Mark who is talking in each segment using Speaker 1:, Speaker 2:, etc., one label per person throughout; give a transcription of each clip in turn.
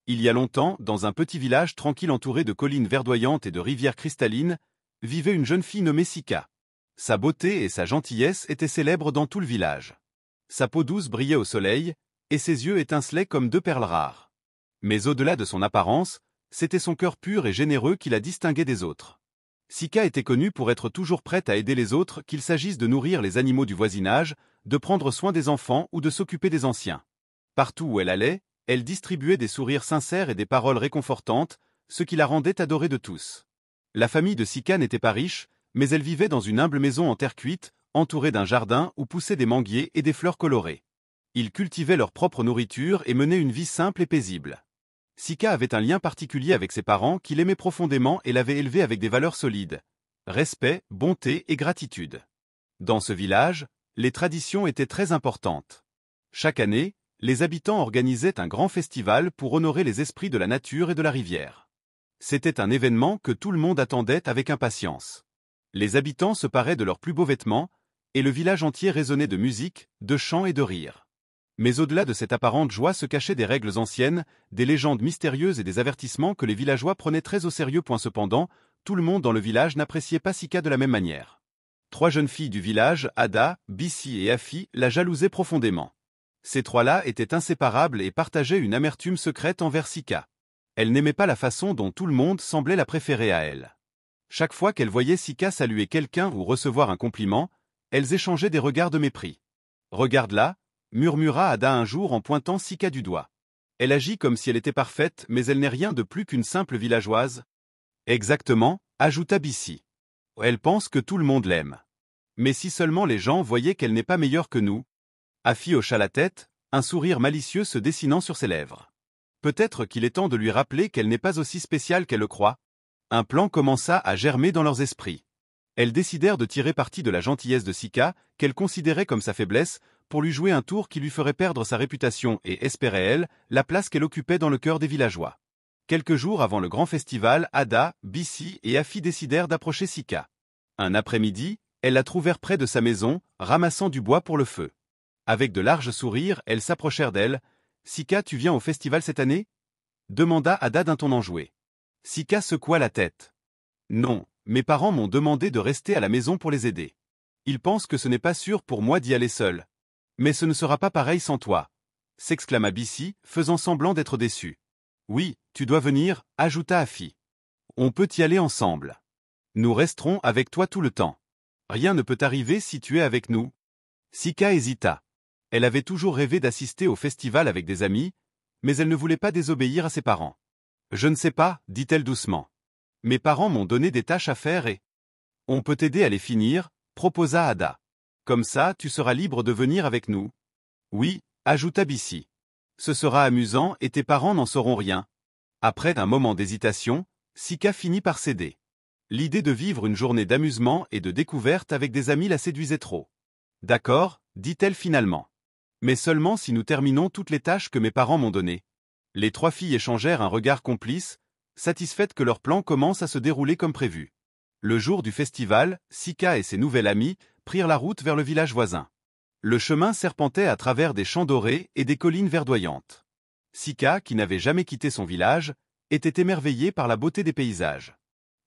Speaker 1: Il y a longtemps, dans un petit village tranquille entouré de collines verdoyantes et de rivières cristallines, vivait une jeune fille nommée Sika. Sa beauté et sa gentillesse étaient célèbres dans tout le village. Sa peau douce brillait au soleil, et ses yeux étincelaient comme deux perles rares. Mais au-delà de son apparence, c'était son cœur pur et généreux qui la distinguait des autres. Sika était connue pour être toujours prête à aider les autres, qu'il s'agisse de nourrir les animaux du voisinage, de prendre soin des enfants ou de s'occuper des anciens. Partout où elle allait, elle distribuait des sourires sincères et des paroles réconfortantes, ce qui la rendait adorée de tous. La famille de Sika n'était pas riche, mais elle vivait dans une humble maison en terre cuite, entourée d'un jardin où poussaient des manguiers et des fleurs colorées. Ils cultivaient leur propre nourriture et menaient une vie simple et paisible. Sika avait un lien particulier avec ses parents qui l'aimaient profondément et l'avaient élevée avec des valeurs solides: respect, bonté et gratitude. Dans ce village, les traditions étaient très importantes. Chaque année, les habitants organisaient un grand festival pour honorer les esprits de la nature et de la rivière. C'était un événement que tout le monde attendait avec impatience. Les habitants se paraient de leurs plus beaux vêtements, et le village entier résonnait de musique, de chants et de rires. Mais au-delà de cette apparente joie se cachaient des règles anciennes, des légendes mystérieuses et des avertissements que les villageois prenaient très au sérieux. Cependant, tout le monde dans le village n'appréciait pas Sika de la même manière. 3 jeunes filles du village, Ada, Bissi et Afi, la jalousaient profondément. Ces 3-là étaient inséparables et partageaient une amertume secrète envers Sika. Elle n'aimait pas la façon dont tout le monde semblait la préférer à elle. Chaque fois qu'elle voyait Sika saluer quelqu'un ou recevoir un compliment, elles échangeaient des regards de mépris. « Regarde-la » murmura Ada un jour en pointant Sika du doigt. « Elle agit comme si elle était parfaite, mais elle n'est rien de plus qu'une simple villageoise. » « Exactement, » ajouta Bissi. « Elle pense que tout le monde l'aime. Mais si seulement les gens voyaient qu'elle n'est pas meilleure que nous. » Afi hocha la tête, un sourire malicieux se dessinant sur ses lèvres. Peut-être qu'il est temps de lui rappeler qu'elle n'est pas aussi spéciale qu'elle le croit. Un plan commença à germer dans leurs esprits. Elles décidèrent de tirer parti de la gentillesse de Sika, qu'elles considéraient comme sa faiblesse, pour lui jouer un tour qui lui ferait perdre sa réputation et, espérait-elle, la place qu'elle occupait dans le cœur des villageois. Quelques jours avant le grand festival, Ada, Bissi et Afi décidèrent d'approcher Sika. Un après-midi, elles la trouvèrent près de sa maison, ramassant du bois pour le feu. Avec de larges sourires, elles s'approchèrent d'elle. « Sika, tu viens au festival cette année » demanda Ada d'un ton enjoué. Sika secoua la tête. « Non, mes parents m'ont demandé de rester à la maison pour les aider. Ils pensent que ce n'est pas sûr pour moi d'y aller seul. Mais ce ne sera pas pareil sans toi » s'exclama Bissi, faisant semblant d'être déçu. « Oui, tu dois venir » ajouta Afi. « On peut y aller ensemble. Nous resterons avec toi tout le temps. Rien ne peut arriver si tu es avec nous. » Sika hésita. Elle avait toujours rêvé d'assister au festival avec des amis, mais elle ne voulait pas désobéir à ses parents. « Je ne sais pas, » dit-elle doucement. « Mes parents m'ont donné des tâches à faire et... »« On peut t'aider à les finir » proposa Ada. « Comme ça, tu seras libre de venir avec nous. »« Oui » ajouta Bissi. « Ce sera amusant et tes parents n'en sauront rien. » Après un moment d'hésitation, Sika finit par céder. L'idée de vivre une journée d'amusement et de découverte avec des amis la séduisait trop. « D'accord » dit-elle finalement. « Mais seulement si nous terminons toutes les tâches que mes parents m'ont données. » Les 3 filles échangèrent un regard complice, satisfaites que leur plan commence à se dérouler comme prévu. Le jour du festival, Sika et ses nouvelles amies prirent la route vers le village voisin. Le chemin serpentait à travers des champs dorés et des collines verdoyantes. Sika, qui n'avait jamais quitté son village, était émerveillée par la beauté des paysages.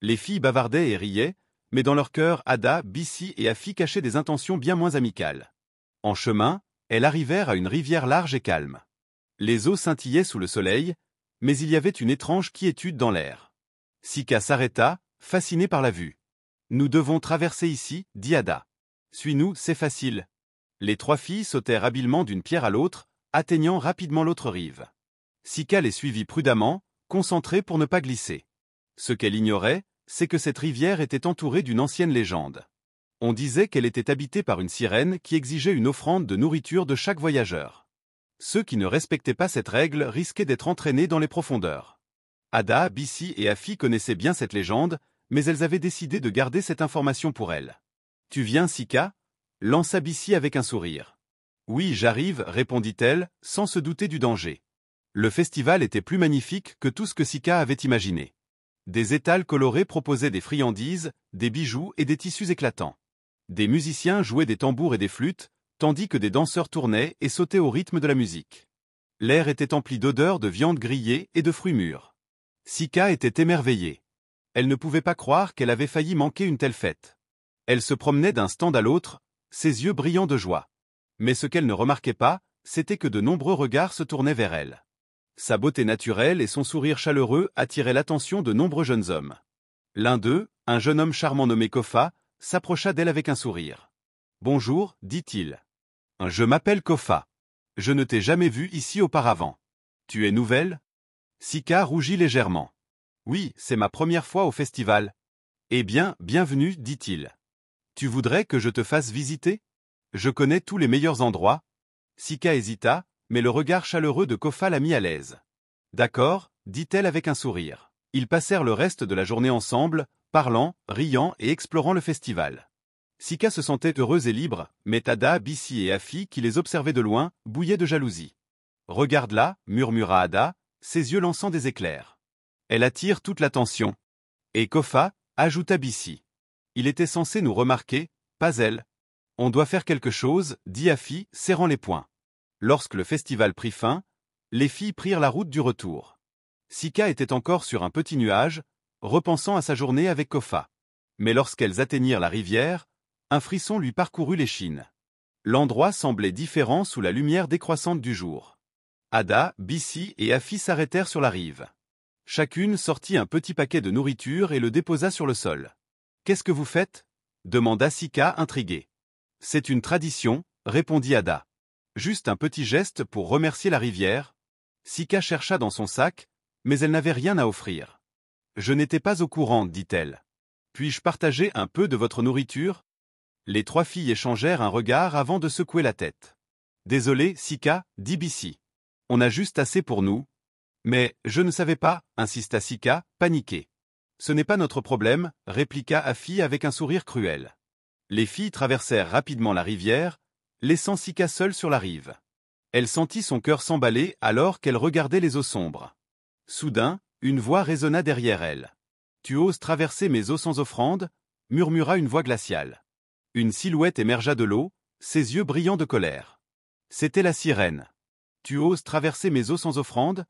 Speaker 1: Les filles bavardaient et riaient, mais dans leur cœur, Ada, Bissi et Afi cachaient des intentions bien moins amicales. En chemin, elles arrivèrent à une rivière large et calme. Les eaux scintillaient sous le soleil, mais il y avait une étrange quiétude dans l'air. Sika s'arrêta, fascinée par la vue. « Nous devons traverser ici, » dit Ada. « Suis-nous, c'est facile. » Les 3 filles sautèrent habilement d'une pierre à l'autre, atteignant rapidement l'autre rive. Sika les suivit prudemment, concentrée pour ne pas glisser. Ce qu'elle ignorait, c'est que cette rivière était entourée d'une ancienne légende. On disait qu'elle était habitée par une sirène qui exigeait une offrande de nourriture de chaque voyageur. Ceux qui ne respectaient pas cette règle risquaient d'être entraînés dans les profondeurs. Ada, Bissi et Afi connaissaient bien cette légende, mais elles avaient décidé de garder cette information pour elles. « Tu viens, Sika » lança Bissi avec un sourire. « Oui, j'arrive » répondit-elle, sans se douter du danger. Le festival était plus magnifique que tout ce que Sika avait imaginé. Des étals colorés proposaient des friandises, des bijoux et des tissus éclatants. Des musiciens jouaient des tambours et des flûtes, tandis que des danseurs tournaient et sautaient au rythme de la musique. L'air était empli d'odeurs de viande grillée et de fruits mûrs. Sika était émerveillée. Elle ne pouvait pas croire qu'elle avait failli manquer une telle fête. Elle se promenait d'un stand à l'autre, ses yeux brillants de joie. Mais ce qu'elle ne remarquait pas, c'était que de nombreux regards se tournaient vers elle. Sa beauté naturelle et son sourire chaleureux attiraient l'attention de nombreux jeunes hommes. L'un d'eux, un jeune homme charmant nommé Kofa, s'approcha d'elle avec un sourire. « Bonjour, dit-il. Je m'appelle Kofa. Je ne t'ai jamais vue ici auparavant. Tu es nouvelle ?» Sika rougit légèrement. « Oui, c'est ma première fois au festival. »« Eh bien, bienvenue, dit-il. Tu voudrais que je te fasse visiter ? Je connais tous les meilleurs endroits. » Sika hésita, mais le regard chaleureux de Kofa la mit à l'aise. « D'accord, » dit-elle avec un sourire. Ils passèrent le reste de la journée ensemble, parlant, riant et explorant le festival. Sika se sentait heureuse et libre, mais Ada, Bissi et Afi, qui les observaient de loin, bouillaient de jalousie. « Regarde-la, » murmura Ada, ses yeux lançant des éclairs. « Elle attire toute l'attention. » Et Kofa, ajouta Bissi. « Il était censé nous remarquer, pas elle. »« On doit faire quelque chose, » dit Afi, serrant les poings. Lorsque le festival prit fin, les filles prirent la route du retour. Sika était encore sur un petit nuage, repensant à sa journée avec Kofa. Mais lorsqu'elles atteignirent la rivière, un frisson lui parcourut l'échine. L'endroit semblait différent sous la lumière décroissante du jour. Ada, Bissi et Afi s'arrêtèrent sur la rive. Chacune sortit un petit paquet de nourriture et le déposa sur le sol. « Qu'est-ce que vous faites » demanda Sika intriguée. « C'est une tradition, » répondit Ada. « Juste un petit geste pour remercier la rivière. » Sika chercha dans son sac, mais elle n'avait rien à offrir. « Je n'étais pas au courant, dit-elle. Puis-je partager un peu de votre nourriture ?» Les trois filles échangèrent un regard avant de secouer la tête. « Désolé, Sika, dit Bissi. On a juste assez pour nous. »« Mais, je ne savais pas, » insista Sika, paniquée. « Ce n'est pas notre problème, » répliqua Afi avec un sourire cruel. Les filles traversèrent rapidement la rivière, laissant Sika seule sur la rive. Elle sentit son cœur s'emballer alors qu'elle regardait les eaux sombres. Soudain, une voix résonna derrière elle. « Tu oses traverser mes eaux sans offrande » murmura une voix glaciale. Une silhouette émergea de l'eau, ses yeux brillants de colère. C'était la sirène. « Tu oses traverser mes eaux sans offrande »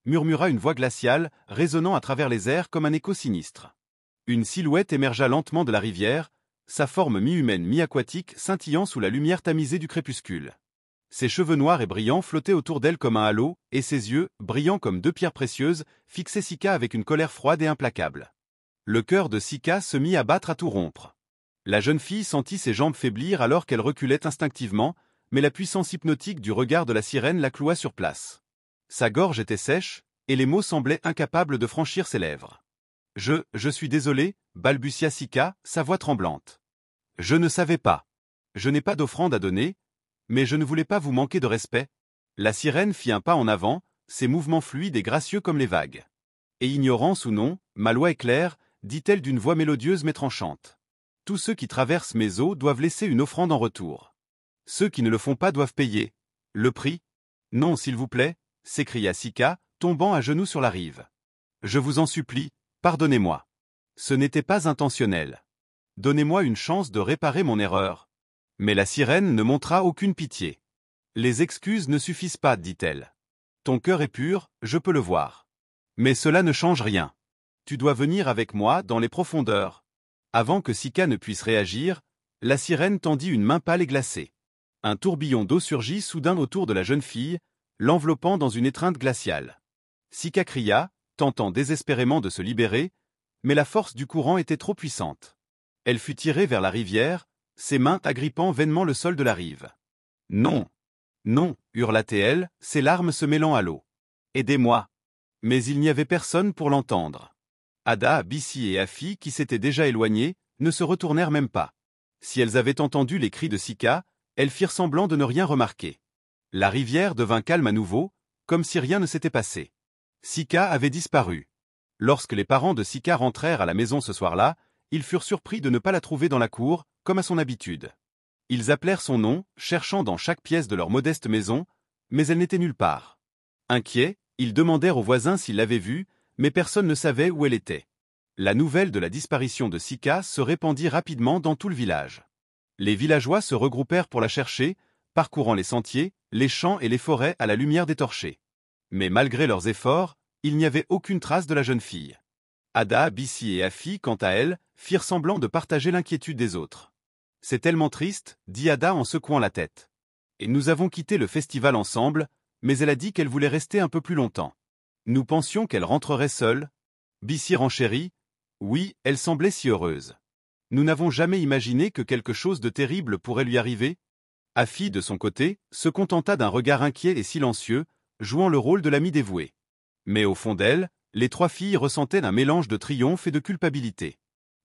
Speaker 1: murmura une voix glaciale, résonnant à travers les airs comme un écho sinistre. Une silhouette émergea lentement de la rivière, sa forme mi-humaine mi-aquatique scintillant sous la lumière tamisée du crépuscule. Ses cheveux noirs et brillants flottaient autour d'elle comme un halo, et ses yeux, brillants comme deux pierres précieuses, fixaient Sika avec une colère froide et implacable. Le cœur de Sika se mit à battre à tout rompre. La jeune fille sentit ses jambes faiblir alors qu'elle reculait instinctivement, mais la puissance hypnotique du regard de la sirène la cloua sur place. Sa gorge était sèche, et les mots semblaient incapables de franchir ses lèvres. « Je suis désolé, » balbutia Sika, sa voix tremblante. « Je ne savais pas. Je n'ai pas d'offrande à donner, mais je ne voulais pas vous manquer de respect. » La sirène fit un pas en avant, ses mouvements fluides et gracieux comme les vagues. « Et ignorance ou non, ma loi est claire, » dit-elle d'une voix mélodieuse mais tranchante. « Tous ceux qui traversent mes eaux doivent laisser une offrande en retour. Ceux qui ne le font pas doivent payer. Le prix ? Non, s'il vous plaît, » s'écria Sika, tombant à genoux sur la rive. « Je vous en supplie, pardonnez-moi. Ce n'était pas intentionnel. Donnez-moi une chance de réparer mon erreur. » Mais la sirène ne montra aucune pitié. « Les excuses ne suffisent pas, dit-elle. Ton cœur est pur, je peux le voir. Mais cela ne change rien. Tu dois venir avec moi dans les profondeurs. » Avant que Sika ne puisse réagir, la sirène tendit une main pâle et glacée. Un tourbillon d'eau surgit soudain autour de la jeune fille, l'enveloppant dans une étreinte glaciale. Sika cria, tentant désespérément de se libérer, mais la force du courant était trop puissante. Elle fut tirée vers la rivière, ses mains agrippant vainement le sol de la rive. « Non, non » hurla-t-elle, ses larmes se mêlant à l'eau. « Aidez-moi » Mais il n'y avait personne pour l'entendre. Ada, Bissi et Afi, qui s'étaient déjà éloignés, ne se retournèrent même pas. Si elles avaient entendu les cris de Sika, elles firent semblant de ne rien remarquer. La rivière devint calme à nouveau, comme si rien ne s'était passé. Sika avait disparu. Lorsque les parents de Sika rentrèrent à la maison ce soir-là, ils furent surpris de ne pas la trouver dans la cour, comme à son habitude. Ils appelèrent son nom, cherchant dans chaque pièce de leur modeste maison, mais elle n'était nulle part. Inquiets, ils demandèrent aux voisins s'ils l'avaient vue, mais personne ne savait où elle était. La nouvelle de la disparition de Sika se répandit rapidement dans tout le village. Les villageois se regroupèrent pour la chercher, parcourant les sentiers, les champs et les forêts à la lumière des torchers. Mais malgré leurs efforts, il n'y avait aucune trace de la jeune fille. Ada, Bissi et Afi, quant à elles, firent semblant de partager l'inquiétude des autres. « C'est tellement triste, dit Ada en secouant la tête. Et nous avons quitté le festival ensemble, mais elle a dit qu'elle voulait rester un peu plus longtemps. Nous pensions qu'elle rentrerait seule. » Bissi renchérit. Oui, elle semblait si heureuse. Nous n'avons jamais imaginé que quelque chose de terrible pourrait lui arriver. Afi, de son côté, se contenta d'un regard inquiet et silencieux, jouant le rôle de l'amie dévouée. Mais au fond d'elle, les trois filles ressentaient un mélange de triomphe et de culpabilité.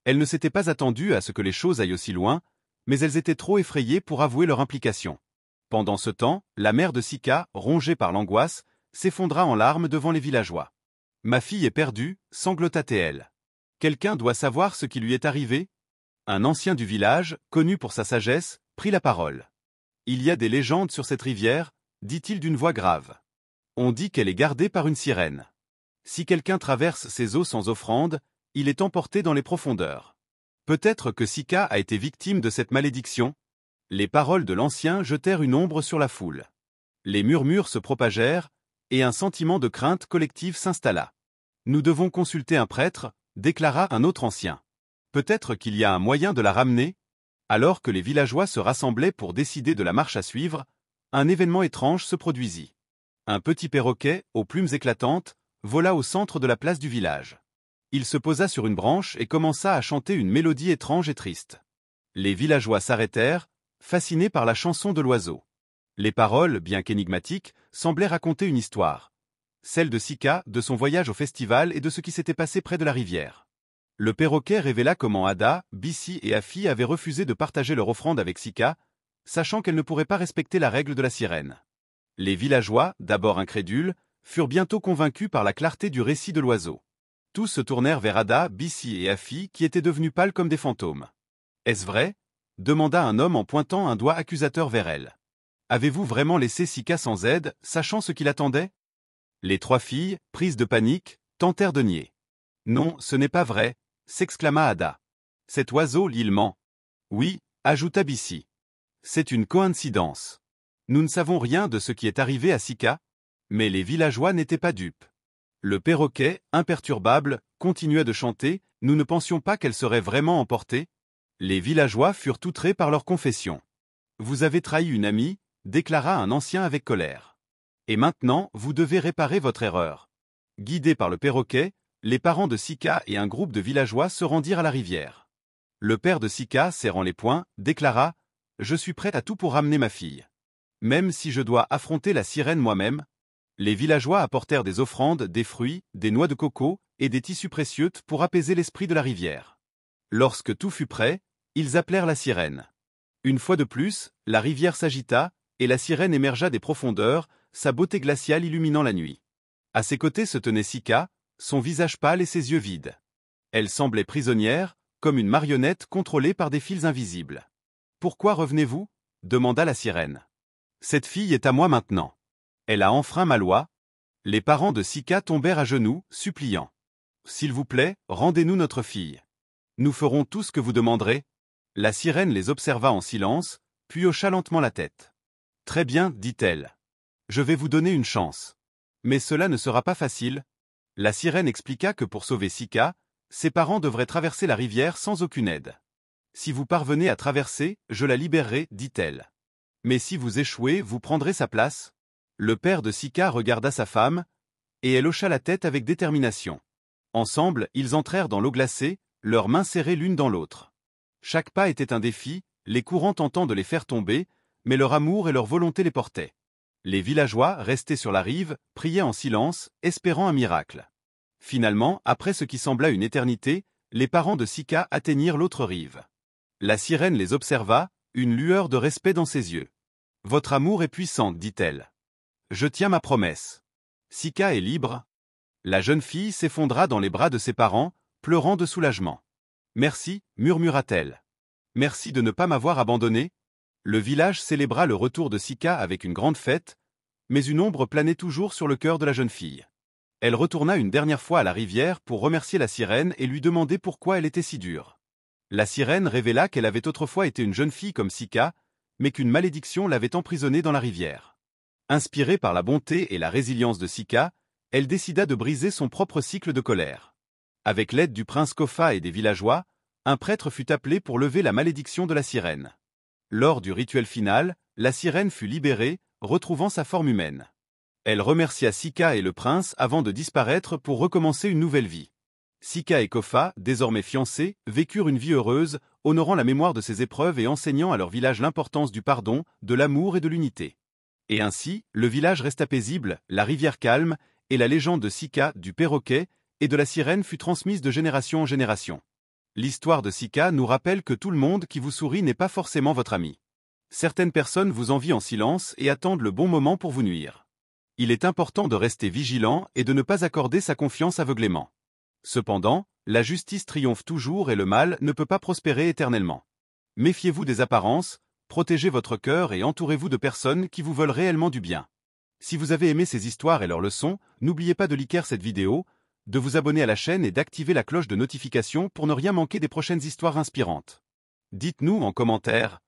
Speaker 1: Elles ne s'étaient pas attendues à ce que les choses aillent aussi loin, mais elles étaient trop effrayées pour avouer leur implication. Pendant ce temps, la mère de Sika, rongée par l'angoisse, s'effondra en larmes devant les villageois. « Ma fille est perdue » sanglota-t-elle. « Quelqu'un doit savoir ce qui lui est arrivé ?» Un ancien du village, connu pour sa sagesse, prit la parole. « Il y a des légendes sur cette rivière, dit-il d'une voix grave. On dit qu'elle est gardée par une sirène. Si quelqu'un traverse ces eaux sans offrande, il est emporté dans les profondeurs. Peut-être que Sika a été victime de cette malédiction. » Les paroles de l'ancien jetèrent une ombre sur la foule. Les murmures se propagèrent, et un sentiment de crainte collective s'installa. « Nous devons consulter un prêtre » déclara un autre ancien. « Peut-être qu'il y a un moyen de la ramener ?» Alors que les villageois se rassemblaient pour décider de la marche à suivre, un événement étrange se produisit. Un petit perroquet, aux plumes éclatantes, vola au centre de la place du village. Il se posa sur une branche et commença à chanter une mélodie étrange et triste. Les villageois s'arrêtèrent, fascinés par la chanson de l'oiseau. Les paroles, bien qu'énigmatiques, semblaient raconter une histoire. Celle de Sika, de son voyage au festival et de ce qui s'était passé près de la rivière. Le perroquet révéla comment Ada, Bissi et Afi avaient refusé de partager leur offrande avec Sika, sachant qu'elle ne pourrait pas respecter la règle de la sirène. Les villageois, d'abord incrédules, furent bientôt convaincus par la clarté du récit de l'oiseau. Tous se tournèrent vers Ada, Bissi et Afi qui étaient devenus pâles comme des fantômes. « Est-ce vrai ?» demanda un homme en pointant un doigt accusateur vers elle. « Avez-vous vraiment laissé Sika sans aide, sachant ce qui l'attendait ?» Les trois filles, prises de panique, tentèrent de nier. « Non, ce n'est pas vrai !» s'exclama Ada. « Cet oiseau, il ment. »« Oui » ajouta Bissi. « C'est une coïncidence. Nous ne savons rien de ce qui est arrivé à Sika. » Mais les villageois n'étaient pas dupes. Le perroquet, imperturbable, continua de chanter, « Nous ne pensions pas qu'elle serait vraiment emportée. » Les villageois furent outrés par leur confession. « Vous avez trahi une amie » déclara un ancien avec colère. « Et maintenant, vous devez réparer votre erreur. » Guidés par le perroquet, les parents de Sika et un groupe de villageois se rendirent à la rivière. Le père de Sika, serrant les poings, déclara « Je suis prêt à tout pour ramener ma fille. Même si je dois affronter la sirène moi-même. » Les villageois apportèrent des offrandes, des fruits, des noix de coco et des tissus précieux pour apaiser l'esprit de la rivière. Lorsque tout fut prêt, ils appelèrent la sirène. Une fois de plus, la rivière s'agita, et la sirène émergea des profondeurs, sa beauté glaciale illuminant la nuit. À ses côtés se tenait Sika, son visage pâle et ses yeux vides. Elle semblait prisonnière, comme une marionnette contrôlée par des fils invisibles. « Pourquoi revenez-vous » demanda la sirène. « Cette fille est à moi maintenant. Elle a enfreint ma loi. » Les parents de Sika tombèrent à genoux, suppliant. « S'il vous plaît, rendez-nous notre fille. Nous ferons tout ce que vous demanderez. » La sirène les observa en silence, puis hocha lentement la tête. « Très bien, dit-elle. Je vais vous donner une chance. Mais cela ne sera pas facile. » La sirène expliqua que pour sauver Sika, ses parents devraient traverser la rivière sans aucune aide. « Si vous parvenez à traverser, je la libérerai, dit-elle. Mais si vous échouez, vous prendrez sa place. » Le père de Sika regarda sa femme, et elle hocha la tête avec détermination. Ensemble, ils entrèrent dans l'eau glacée, leurs mains serrées l'une dans l'autre. Chaque pas était un défi, les courants tentant de les faire tomber, mais leur amour et leur volonté les portaient. Les villageois, restés sur la rive, priaient en silence, espérant un miracle. Finalement, après ce qui sembla une éternité, les parents de Sika atteignirent l'autre rive. La sirène les observa, une lueur de respect dans ses yeux. « Votre amour est puissant, dit-elle. Je tiens ma promesse. Sika est libre. » La jeune fille s'effondra dans les bras de ses parents, pleurant de soulagement. « Merci, murmura-t-elle. Merci de ne pas m'avoir abandonné. » Le village célébra le retour de Sika avec une grande fête, mais une ombre planait toujours sur le cœur de la jeune fille. Elle retourna une dernière fois à la rivière pour remercier la sirène et lui demander pourquoi elle était si dure. La sirène révéla qu'elle avait autrefois été une jeune fille comme Sika, mais qu'une malédiction l'avait emprisonnée dans la rivière. Inspirée par la bonté et la résilience de Sika, elle décida de briser son propre cycle de colère. Avec l'aide du prince Kofa et des villageois, un prêtre fut appelé pour lever la malédiction de la sirène. Lors du rituel final, la sirène fut libérée, retrouvant sa forme humaine. Elle remercia Sika et le prince avant de disparaître pour recommencer une nouvelle vie. Sika et Kofa, désormais fiancés, vécurent une vie heureuse, honorant la mémoire de ces épreuves et enseignant à leur village l'importance du pardon, de l'amour et de l'unité. Et ainsi, le village resta paisible, la rivière calme, et la légende de Sika, du perroquet, et de la sirène fut transmise de génération en génération. L'histoire de Sika nous rappelle que tout le monde qui vous sourit n'est pas forcément votre ami. Certaines personnes vous envient en silence et attendent le bon moment pour vous nuire. Il est important de rester vigilant et de ne pas accorder sa confiance aveuglément. Cependant, la justice triomphe toujours et le mal ne peut pas prospérer éternellement. Méfiez-vous des apparences, protégez votre cœur et entourez-vous de personnes qui vous veulent réellement du bien. Si vous avez aimé ces histoires et leurs leçons, n'oubliez pas de liker cette vidéo, de vous abonner à la chaîne et d'activer la cloche de notification pour ne rien manquer des prochaines histoires inspirantes. Dites-nous en commentaire,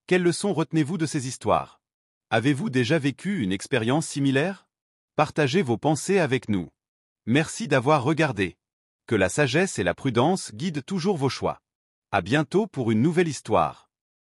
Speaker 1: quelles leçons retenez-vous de ces histoires? Avez-vous déjà vécu une expérience similaire? Partagez vos pensées avec nous. Merci d'avoir regardé. Que la sagesse et la prudence guident toujours vos choix. À bientôt pour une nouvelle histoire.